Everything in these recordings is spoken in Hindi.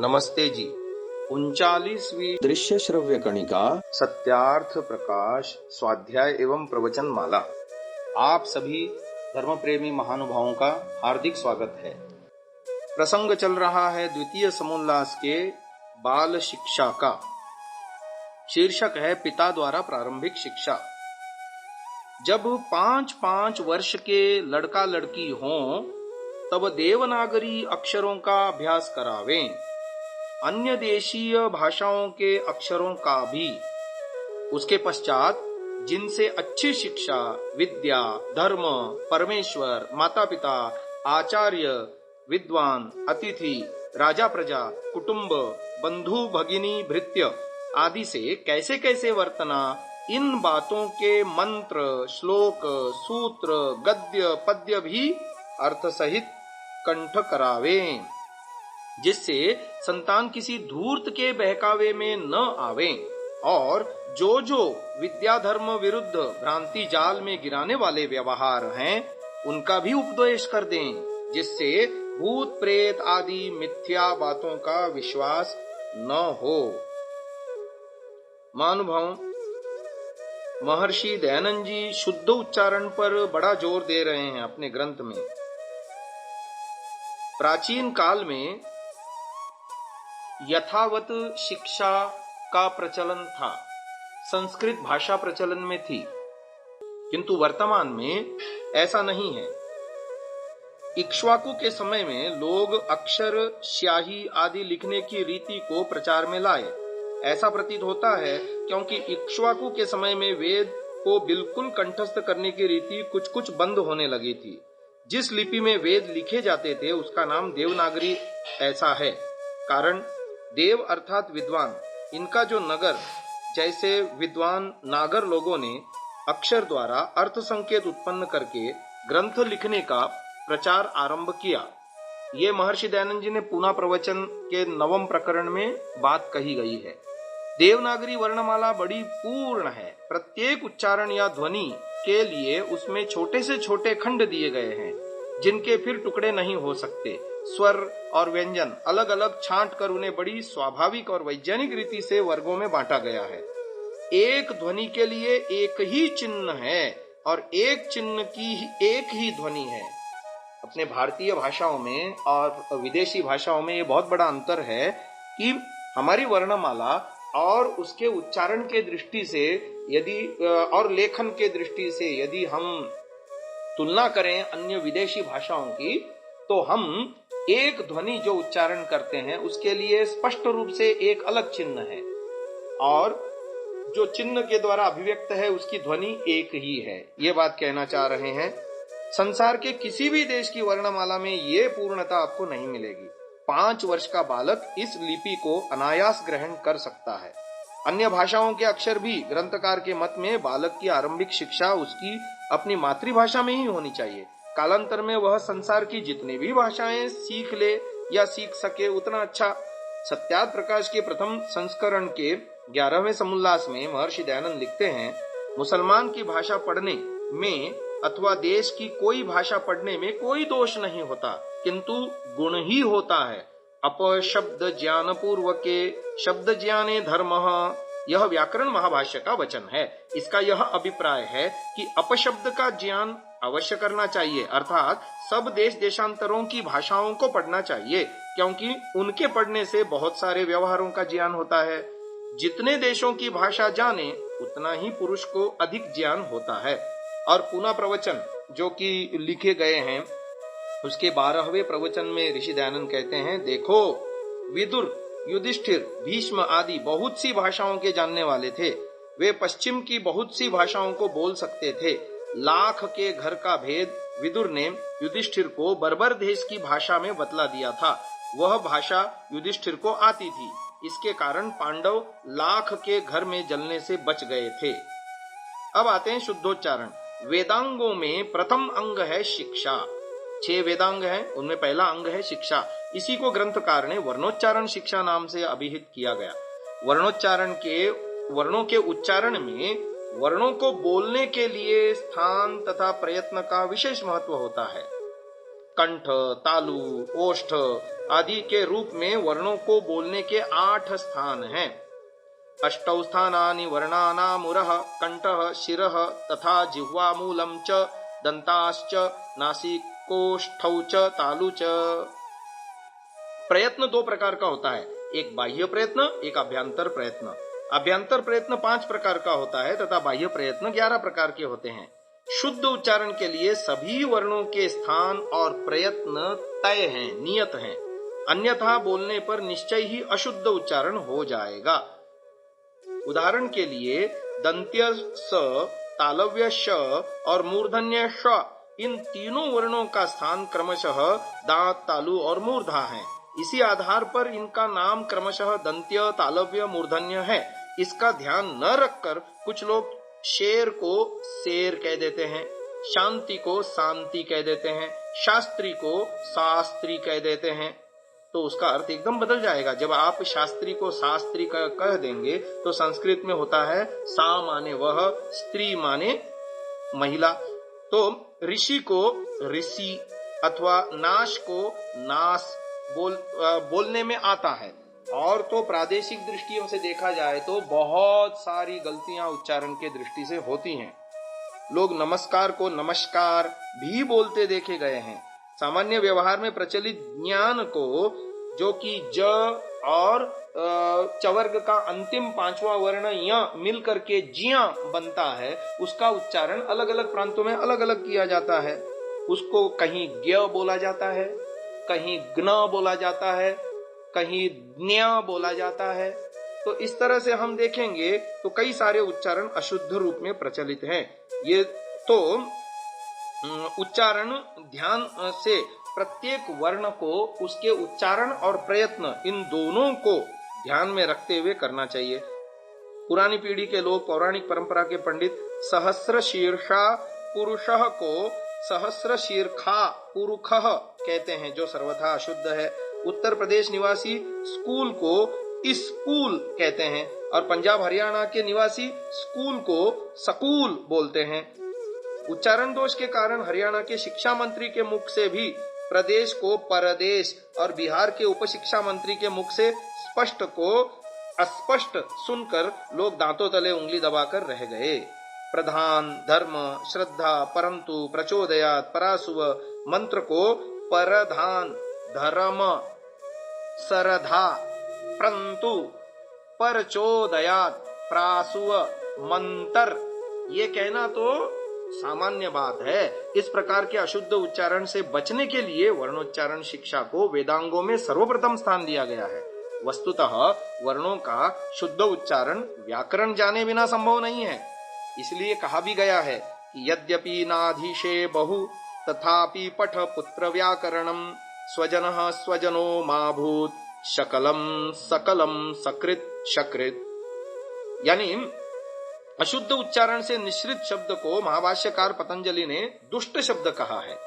नमस्ते जी। 39वीं दृश्य श्रव्य कणिका सत्यार्थ प्रकाश स्वाध्याय एवं प्रवचन माला आप सभी धर्म प्रेमी महानुभावों का हार्दिक स्वागत है। प्रसंग चल रहा है द्वितीय समोल्लास के बाल शिक्षा का। शीर्षक है पिता द्वारा प्रारंभिक शिक्षा। जब 5-5 वर्ष के लड़का लड़की हों तब देवनागरी अक्षरों का अभ्यास करावें, अन्य देशीय भाषाओं के अक्षरों का भी। उसके पश्चात जिनसे अच्छी शिक्षा, विद्या, धर्म, परमेश्वर, माता पिता, आचार्य, विद्वान, अतिथि, राजा प्रजा, कुटुंब, बंधु भगिनी, भृत्य आदि से कैसे कैसे वर्तना, इन बातों के मंत्र, श्लोक, सूत्र, गद्य, पद्य भी अर्थ सहित कंठ करावें, जिससे संतान किसी धूर्त के बहकावे में न आवे और जो विद्या धर्म विरुद्ध भ्रांति जाल में गिराने वाले व्यवहार हैं उनका भी उपदेश कर दें, जिससे भूत प्रेत आदि मिथ्या बातों का विश्वास न हो। महानुभाव, महर्षि दयानंद जी शुद्ध उच्चारण पर बड़ा जोर दे रहे हैं अपने ग्रंथ में। प्राचीन काल में यथावत शिक्षा का प्रचलन था, संस्कृत भाषा प्रचलन में थी, किंतु वर्तमान में ऐसा नहीं है। इक्ष्वाकु के समय में लोग अक्षर, स्याही आदि लिखने की रीति को प्रचार में लाए। ऐसा प्रतीत होता है क्योंकि इक्ष्वाकु के समय में वेद को बिल्कुल कंठस्थ करने की रीति कुछ कुछ बंद होने लगी थी। जिस लिपि में वेद लिखे जाते थे उसका नाम देवनागरी ऐसा है। कारण देव अर्थात विद्वान, इनका जो नगर, जैसे विद्वान नागर लोगों ने अक्षर द्वारा अर्थ संकेत उत्पन्न करके ग्रंथ लिखने का प्रचार आरंभ किया। ये महर्षि दयानंद जी ने पुनः प्रवचन के 9वें प्रकरण में बात कही गई है। देवनागरी वर्णमाला बड़ी पूर्ण है। प्रत्येक उच्चारण या ध्वनि के लिए उसमें छोटे से छोटे खंड दिए गए हैं, जिनके फिर टुकड़े नहीं हो सकते। स्वर और व्यंजन अलग अलग छांट कर उन्हें बड़ी स्वाभाविक और वैज्ञानिक रीति से वर्गों में बांटा गया है। एक ध्वनि के लिए एक ही चिन्ह है और एक चिन्ह की एक ही ध्वनि है। अपने भारतीय भाषाओं में और विदेशी भाषाओं में ये बहुत बड़ा अंतर है कि हमारी वर्णमाला और उसके उच्चारण के दृष्टि से यदि और लेखन के दृष्टि से यदि हम तुलना करें अन्य विदेशी भाषाओं की, तो हम एक ध्वनि जो उच्चारण करते हैं उसके लिए स्पष्ट रूप से एक अलग चिन्ह है और जो चिन्ह के द्वारा अभिव्यक्त है उसकी ध्वनि एक ही है। ये बात कहना चाह रहे हैं। संसार के किसी भी देश की वर्णमाला में ये पूर्णता आपको नहीं मिलेगी। 5 वर्ष का बालक इस लिपि को अनायास ग्रहण कर सकता है। अन्य भाषाओं के अक्षर भी ग्रंथकार के मत में बालक की आरंभिक शिक्षा उसकी अपनी मातृभाषा में ही होनी चाहिए। कालांतर में वह संसार की जितनी भी भाषाएं सीख ले या सीख सके उतना अच्छा। सत्यार्थ प्रकाश के प्रथम संस्करण के 11वें समोल्लास में महर्षि दयानंद लिखते हैं, मुसलमान की भाषा पढ़ने में अथवा देश की कोई भाषा पढ़ने में कोई दोष नहीं होता, किंतु गुण ही होता है। अपशब्द ज्ञान पूर्वके शब्द ज्ञाने धर्मः, यह व्याकरण महाभाष्य का वचन है। इसका यह अभिप्राय है कि अपशब्द का ज्ञान अवश्य करना चाहिए, अर्थात सब देश देशांतरों की भाषाओं को पढ़ना चाहिए, क्योंकि उनके पढ़ने से बहुत सारे व्यवहारों का ज्ञान होता है। जितने देशों की भाषा जाने उतना ही पुरुष को अधिक ज्ञान होता है। और पुनः प्रवचन जो कि लिखे गए हैं उसके 12वें प्रवचन में ऋषि दयानंद कहते हैं, देखो विदुर, युधिष्ठिर, भीष्म आदि बहुत सी भाषाओं के जानने वाले थे। वे पश्चिम की बहुत सी भाषाओं को बोल सकते थे। लाख के घर का भेद विदुर ने युधिष्ठिर को बर्बर देश की भाषा में बतला दिया था। वह भाषा युधिष्ठिर को आती थी। इसके कारण पांडव लाख के घर में जलने से बच गए थे। अब आते हैं शुद्धोच्चारण। वेदांगों में प्रथम अंग है शिक्षा। 6 वेदांग हैं, उनमें पहला अंग है शिक्षा। इसी को ग्रंथकार ने वर्णोच्चारण शिक्षा नाम से अभिहित किया गया। वर्णोच्चारण के वर्णों के उच्चारण में वर्णों को बोलने के लिए स्थान तथा प्रयत्न का विशेष महत्व होता है। कंठ, तालु, ओष्ठ आदि के रूप में वर्णों को बोलने के 8 स्थान हैं। अष्टौ स्थानानि वर्णानामुरः कंठः शिरः तथा जिह्वामूलं च दंताश्च नासिकोष्ठौ च तालु च। प्रयत्न 2 प्रकार का होता है, एक बाह्य प्रयत्न, एक अभ्यंतर प्रयत्न। अभ्यंतर प्रयत्न 5 प्रकार का होता है तथा बाह्य प्रयत्न 11 प्रकार के होते हैं। शुद्ध उच्चारण के लिए सभी वर्णों के स्थान और प्रयत्न तय हैं, नियत हैं, अन्यथा बोलने पर निश्चय ही अशुद्ध उच्चारण हो जाएगा। उदाहरण के लिए दंत्य स, तालव्य श और मूर्धन्य श, इन तीनों वर्णों का स्थान क्रमशः दांत, तालु और मूर्धा है। इसी आधार पर इनका नाम क्रमशः दंत्य, तालव्य, मूर्धन्य है। इसका ध्यान न रखकर कुछ लोग शेर को शेर कह देते हैं, शांति को शांति कह देते हैं, शास्त्री को शास्त्री कह देते हैं। तो उसका अर्थ एकदम बदल जाएगा। जब आप शास्त्री को शास्त्री कह देंगे तो संस्कृत में होता है सा माने वह, स्त्री माने महिला। तो ऋषि को ऋषि अथवा नाश को नाश बोलने में आता है। और तो प्रादेशिक दृष्टियों से देखा जाए तो बहुत सारी गलतियां उच्चारण के दृष्टि से होती हैं। लोग नमस्कार को नमस्कार भी बोलते देखे गए हैं। सामान्य व्यवहार में प्रचलित ज्ञान को, जो कि ज और चवर्ग का अंतिम 5वां वर्ण य मिल करके जिया बनता है, उसका उच्चारण अलग अलग प्रांतों में अलग अलग किया जाता है। उसको कहीं ज्ञ बोला जाता है, कहीं ज्ञ बोला जाता है, कहीं ज्ञ बोला जाता है। तो इस तरह से हम देखेंगे तो कई सारे उच्चारण अशुद्ध रूप में प्रचलित हैं। ये तो उच्चारण ध्यान से प्रत्येक वर्ण को उसके उच्चारण और प्रयत्न, इन दोनों को ध्यान में रखते हुए करना चाहिए। पुरानी पीढ़ी के लोग, पौराणिक परंपरा के पंडित सहस्र शीर्षा पुरुषः को सहस्र शीर्षा पुरुषः कहते हैं, जो सर्वथा अशुद्ध है। उत्तर प्रदेश निवासी स्कूल को स्कूल कहते हैं और पंजाब हरियाणा के निवासी स्कूल को स्कूल बोलते हैं। उच्चारण दोष के कारण हरियाणा के शिक्षा मंत्री के मुख से भी प्रदेश को परदेश और बिहार के उप शिक्षा मंत्री के मुख से स्पष्ट को अस्पष्ट सुनकर लोग दांतों तले उंगली दबाकर रह गए। प्रधान, धर्म, श्रद्धा, परंतु, प्रचोदयात, परासुव मंत्र को परधान, धर्म, सरधा, परंतु, परचोदयात, प्रासुव, मंतर, ये कहना तो सामान्य बात है। इस प्रकार के अशुद्ध उच्चारण से बचने के लिए वर्णोच्चारण शिक्षा को वेदांगों में सर्वप्रथम स्थान दिया गया है। वस्तुतः वर्णों का शुद्ध उच्चारण व्याकरण जाने बिना संभव नहीं है। इसलिए कहा भी गया है कि यद्यपि नाधीशे बहु तथापि पठ पुत्र व्याकरणम स्वजनः स्वजनो मा भूत शकलम सकलम सकृत शकृत। यानी अशुद्ध उच्चारण से निश्रित शब्द को महाभाष्यकार पतंजलि ने दुष्ट शब्द कहा है।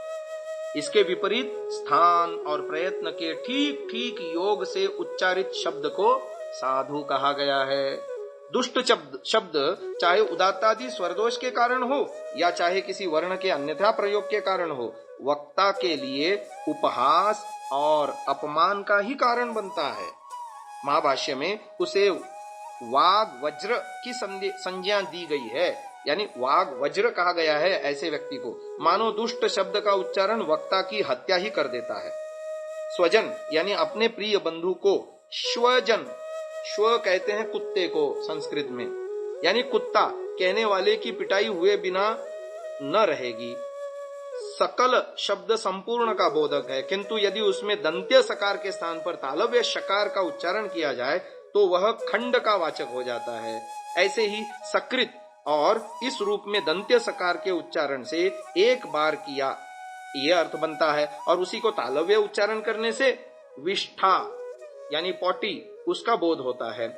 इसके विपरीत स्थान और प्रयत्न के ठीक ठीक योग से उच्चारित शब्द को साधु कहा गया है। दुष्ट शब्द चाहे उदात्तादि स्वरदोष के कारण हो या चाहे किसी वर्ण के अन्यथा प्रयोग के कारण हो, वक्ता के लिए उपहास और अपमान का ही कारण बनता है। महाभाष्य में उसे वाग वज्र की संज्ञा दी गई है, यानी वाग वज्र कहा गया है ऐसे व्यक्ति को, मानो दुष्ट शब्द का उच्चारण वक्ता की हत्या ही कर देता है। स्वजन यानी अपने प्रिय बंधु को श्वजन, श्व कहते हैं कुत्ते को संस्कृत में, यानी कुत्ता कहने वाले की पिटाई हुए बिना न रहेगी। सकल शब्द संपूर्ण का बोधक है, किंतु यदि उसमें दंत्य सकार के स्थान पर तालव्य शकार का उच्चारण किया जाए तो वह खंड का वाचक हो जाता है। ऐसे ही सकृत और इस रूप में दंत्य सकार के उच्चारण से एक बार किया यह अर्थ बनता है, और उसी को तालव्य उच्चारण करने से विष्ठा यानी पॉटी उसका बोध होता है।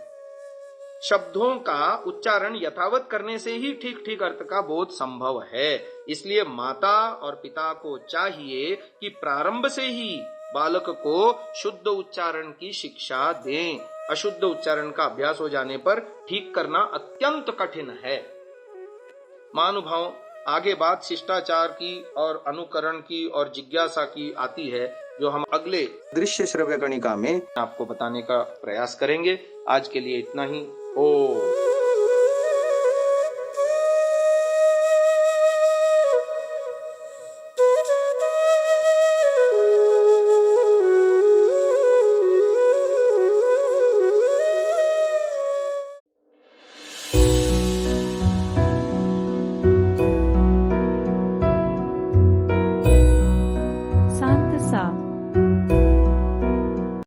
शब्दों का उच्चारण यथावत करने से ही ठीक ठीक अर्थ का बोध संभव है। इसलिए माता और पिता को चाहिए कि प्रारंभ से ही बालक को शुद्ध उच्चारण की शिक्षा दें। अशुद्ध उच्चारण का अभ्यास हो जाने पर ठीक करना अत्यंत कठिन है। महानुभाव, आगे बात शिष्टाचार की और अनुकरण की और जिज्ञासा की आती है, जो हम अगले दृश्य श्रव्य कणिका में आपको बताने का प्रयास करेंगे। आज के लिए इतना ही। ओम।